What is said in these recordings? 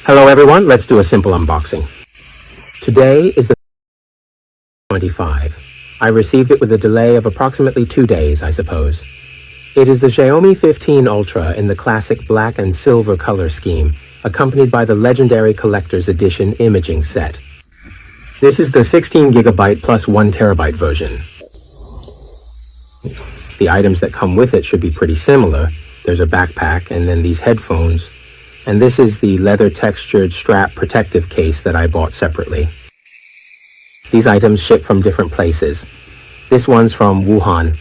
Hello everyone, let's do a simple unboxing. Today is the 25. I received it with a delay of approximately 2 days, I suppose. It is the Xiaomi 15 Ultra in the classic black and silver color scheme, accompanied by the legendary collector's edition imaging set. This is the 16GB plus 1TB version. The items that come with it should be pretty similar. There's a backpack and then these headphones. And this is the leather textured strap protective case that I bought separately. These items ship from different places. This one's from Wuhan,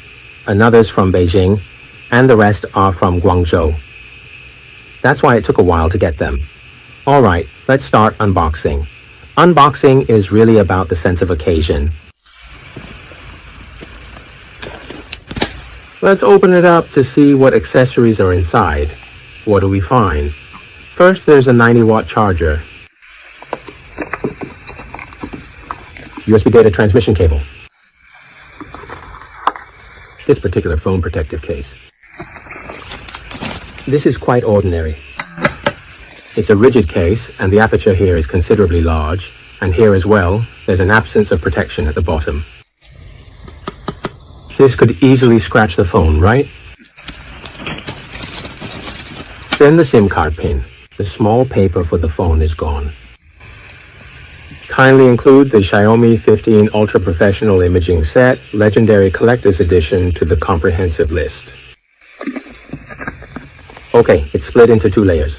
another's from Beijing, and the rest are from Guangzhou. That's why it took a while to get them. Alright, let's start unboxing. Unboxing is really about the sense of occasion. Let's open it up to see what accessories are inside. What do we find? First, there's a 90-watt charger, USB data transmission cable, this particular phone protective case. This is quite ordinary. It's a rigid case, and the aperture here is considerably large, and here as well, there's an absence of protection at the bottom. This could easily scratch the phone, right? Then the SIM card pin. The small paper for the phone is gone. Kindly include the Xiaomi 15 Ultra Professional Imaging Set, Legendary Collector's Edition to the comprehensive list. Okay, it's split into 2 layers.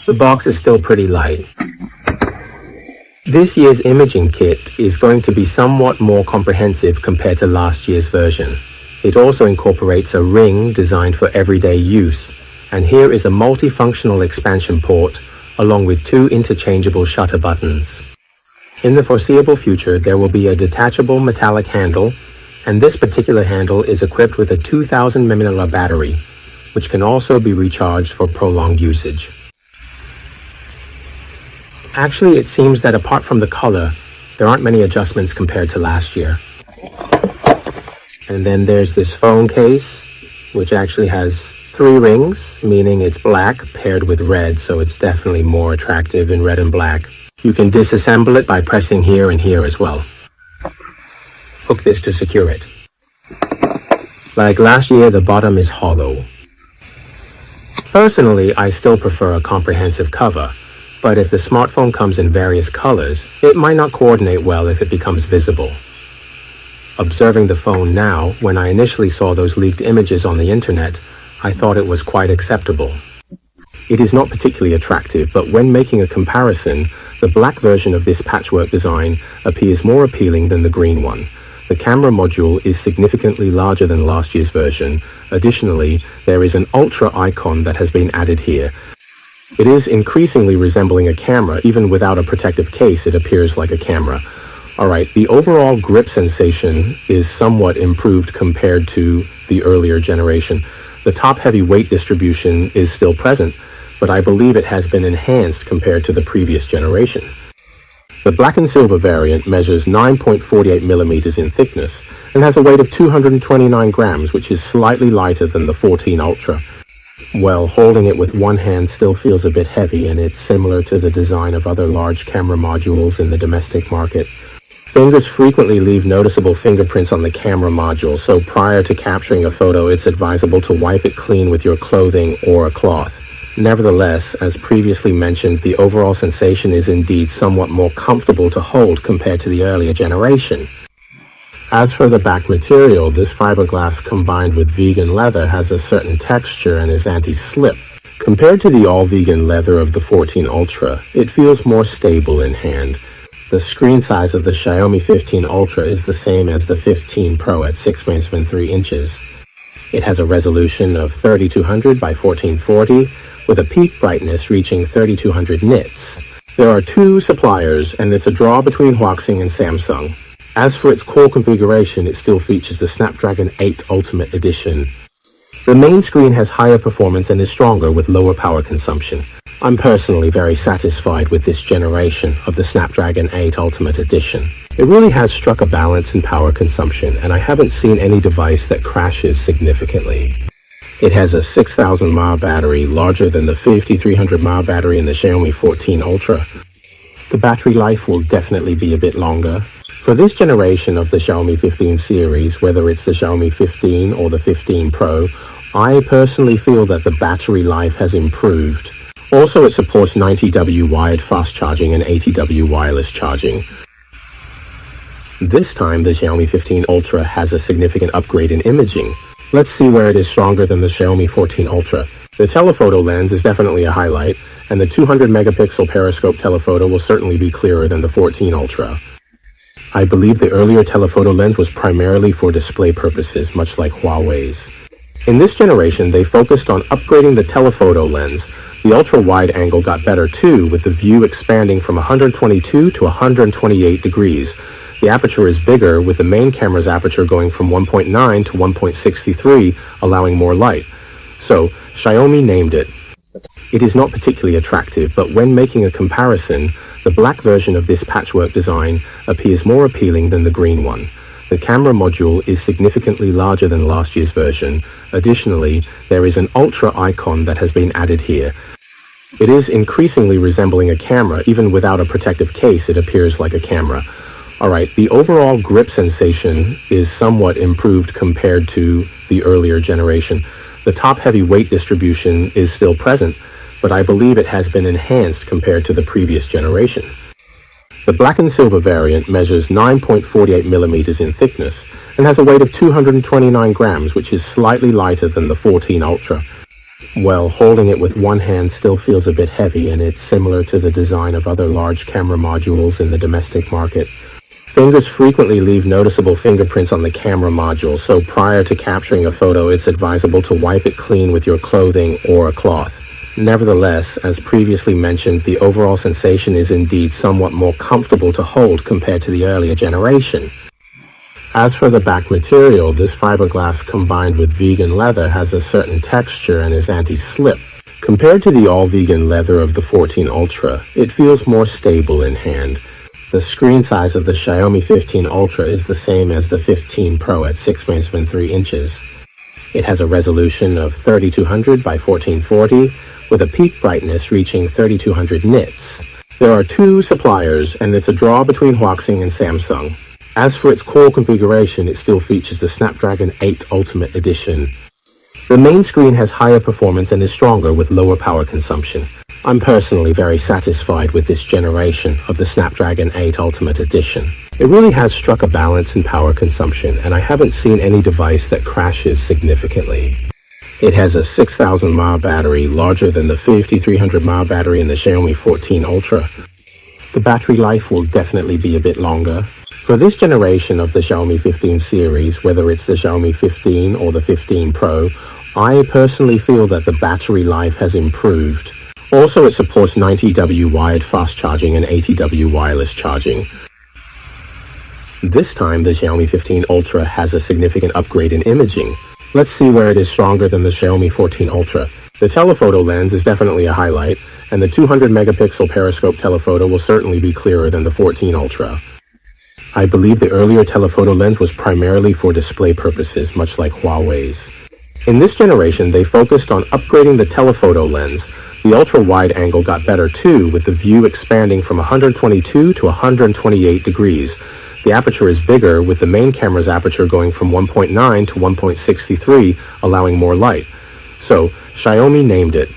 The box is still pretty light. This year's imaging kit is going to be somewhat more comprehensive compared to last year's version. It also incorporates a ring designed for everyday use. And here is a multifunctional expansion port, along with 2 interchangeable shutter buttons. In the foreseeable future, there will be a detachable metallic handle, and this particular handle is equipped with a 2000 mAh battery, which can also be recharged for prolonged usage. Actually, it seems that apart from the color, there aren't many adjustments compared to last year. And then there's this phone case, which actually has 3 rings, meaning it's black paired with red, so it's definitely more attractive in red and black. You can disassemble it by pressing here and here as well. Hook this to secure it. Like last year, the bottom is hollow. Personally, I still prefer a comprehensive cover, but if the smartphone comes in various colors, it might not coordinate well if it becomes visible. Observing the phone now, when I initially saw those leaked images on the internet, I thought it was quite acceptable. It is not particularly attractive, but when making a comparison, the black version of this patchwork design appears more appealing than the green one. The camera module is significantly larger than last year's version. Additionally, there is an Ultra icon that has been added here. It is increasingly resembling a camera. Even without a protective case, it appears like a camera. Alright, the overall grip sensation is somewhat improved compared to the earlier generation. The top-heavy weight distribution is still present, but I believe it has been enhanced compared to the previous generation. The black and silver variant measures 9.48 millimeters in thickness and has a weight of 229 grams, which is slightly lighter than the 14 Ultra. Well, holding it with one hand still feels a bit heavy, and it's similar to the design of other large camera modules in the domestic market. Fingers frequently leave noticeable fingerprints on the camera module, so prior to capturing a photo, it's advisable to wipe it clean with your clothing or a cloth. Nevertheless, as previously mentioned, the overall sensation is indeed somewhat more comfortable to hold compared to the earlier generation. As for the back material, this fiberglass combined with vegan leather has a certain texture and is anti-slip. Compared to the all-vegan leather of the 14 Ultra, it feels more stable in hand. The screen size of the Xiaomi 15 Ultra is the same as the 15 Pro at 6.73 inches. It has a resolution of 3200 by 1440 with a peak brightness reaching 3200 nits. There are 2 suppliers, and it's a draw between Huaxing and Samsung. As for its core configuration, it still features the Snapdragon 8 Ultimate Edition. The main screen has higher performance and is stronger with lower power consumption. I'm personally very satisfied with this generation of the Snapdragon 8 Ultimate Edition. It really has struck a balance in power consumption, and I haven't seen any device that crashes significantly. It has a 6,000 mAh battery, larger than the 5,300 mAh battery in the Xiaomi 14 Ultra. The battery life will definitely be a bit longer. For this generation of the Xiaomi 15 series, whether it's the Xiaomi 15 or the 15 Pro, I personally feel that the battery life has improved. Also, it supports 90W wired fast charging and 80W wireless charging. This time, the Xiaomi 15 Ultra has a significant upgrade in imaging. Let's see where it is stronger than the Xiaomi 14 Ultra. The telephoto lens is definitely a highlight, and the 200 megapixel periscope telephoto will certainly be clearer than the 14 Ultra. I believe the earlier telephoto lens was primarily for display purposes, much like Huawei's. In this generation, they focused on upgrading the telephoto lens. The ultra-wide angle got better too, with the view expanding from 122 to 128 degrees. The aperture is bigger, with the main camera's aperture going from 1.9 to 1.63, allowing more light. So, Xiaomi named it. It is not particularly attractive, but when making a comparison, the black version of this patchwork design appears more appealing than the green one. The camera module is significantly larger than last year's version. Additionally, there is an ultra icon that has been added here. It is increasingly resembling a camera. Even without a protective case, it appears like a camera. Alright, the overall grip sensation is somewhat improved compared to the earlier generation. The top-heavy weight distribution is still present, but I believe it has been enhanced compared to the previous generation. The black and silver variant measures 9.48 millimeters in thickness and has a weight of 229 grams, which is slightly lighter than the 14 Ultra. Well, holding it with one hand still feels a bit heavy, and it's similar to the design of other large camera modules in the domestic market. Fingers frequently leave noticeable fingerprints on the camera module, so prior to capturing a photo, it's advisable to wipe it clean with your clothing or a cloth. Nevertheless, as previously mentioned, the overall sensation is indeed somewhat more comfortable to hold compared to the earlier generation. As for the back material, this fiberglass combined with vegan leather has a certain texture and is anti-slip. Compared to the all-vegan leather of the 14 Ultra, it feels more stable in hand. The screen size of the Xiaomi 15 Ultra is the same as the 15 Pro at 6.73 inches. It has a resolution of 3200 by 1440, with a peak brightness reaching 3200 nits. There are two suppliers, and it's a draw between Huaxing and Samsung. As for its core configuration, it still features the Snapdragon 8 Ultimate Edition. The main screen has higher performance and is stronger with lower power consumption. I'm personally very satisfied with this generation of the Snapdragon 8 Ultimate Edition. It really has struck a balance in power consumption, and I haven't seen any device that crashes significantly. It has a 6,000 mAh battery, larger than the 5,300 mAh battery in the Xiaomi 14 Ultra. The battery life will definitely be a bit longer. For this generation of the Xiaomi 15 series, whether it's the Xiaomi 15 or the 15 Pro, I personally feel that the battery life has improved. Also, it supports 90W wired fast charging and 80W wireless charging. This time, the Xiaomi 15 Ultra has a significant upgrade in imaging. Let's see where it is stronger than the Xiaomi 14 Ultra. The telephoto lens is definitely a highlight, and the 200 megapixel periscope telephoto will certainly be clearer than the 14 Ultra. I believe the earlier telephoto lens was primarily for display purposes, much like Huawei's. In this generation, they focused on upgrading the telephoto lens. The ultra-wide angle got better too, with the view expanding from 122 to 128 degrees. The aperture is bigger, with the main camera's aperture going from 1.9 to 1.63, allowing more light. So, Xiaomi named it.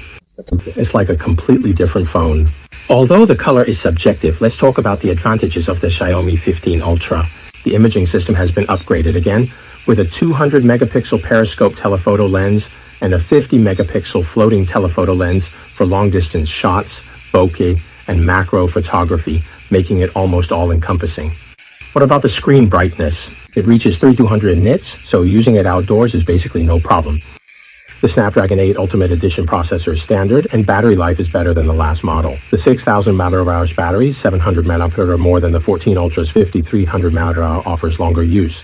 It's like a completely different phone. Although the color is subjective, let's talk about the advantages of the Xiaomi 15 Ultra. The imaging system has been upgraded again, with a 200 megapixel periscope telephoto lens and a 50 megapixel floating telephoto lens for long-distance shots, bokeh, and macro photography, making it almost all-encompassing. What about the screen brightness? It reaches 3200 nits, so using it outdoors is basically no problem. The Snapdragon 8 Ultimate Edition processor is standard, and battery life is better than the last model. The 6,000 mAh battery, 700 mAh more than the 14 Ultra's 5,300 mAh, offers longer use.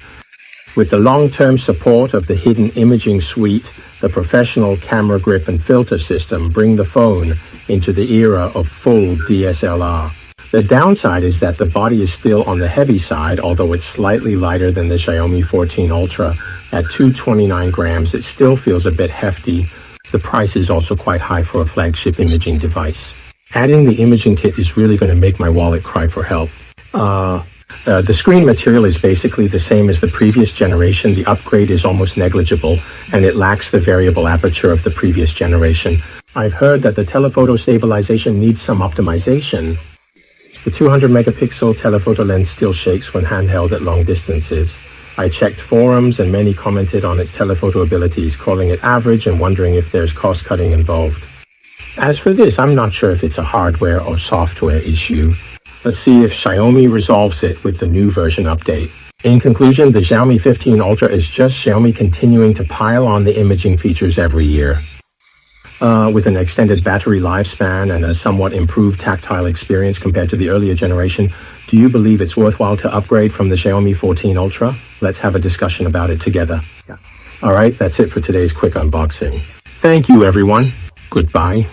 With the long-term support of the hidden imaging suite, the professional camera grip and filter system bring the phone into the era of full DSLR. The downside is that the body is still on the heavy side, although it's slightly lighter than the Xiaomi 14 Ultra. At 229 grams, it still feels a bit hefty. The price is also quite high for a flagship imaging device. Adding the imaging kit is really going to make my wallet cry for help. The screen material is basically the same as the previous generation. The upgrade is almost negligible, and it lacks the variable aperture of the previous generation. I've heard that the telephoto stabilization needs some optimization. The 200 megapixel telephoto lens still shakes when handheld at long distances. I checked forums and many commented on its telephoto abilities, calling it average and wondering if there's cost cutting involved. As for this, I'm not sure if it's a hardware or software issue. Let's see if Xiaomi resolves it with the new version update. In conclusion, the Xiaomi 15 Ultra is just Xiaomi continuing to pile on the imaging features every year. With an extended battery lifespan and a somewhat improved tactile experience compared to the earlier generation, do you believe it's worthwhile to upgrade from the Xiaomi 14 Ultra? Let's have a discussion about it together. Alright, that's it for today's quick unboxing. Thank you everyone. Goodbye.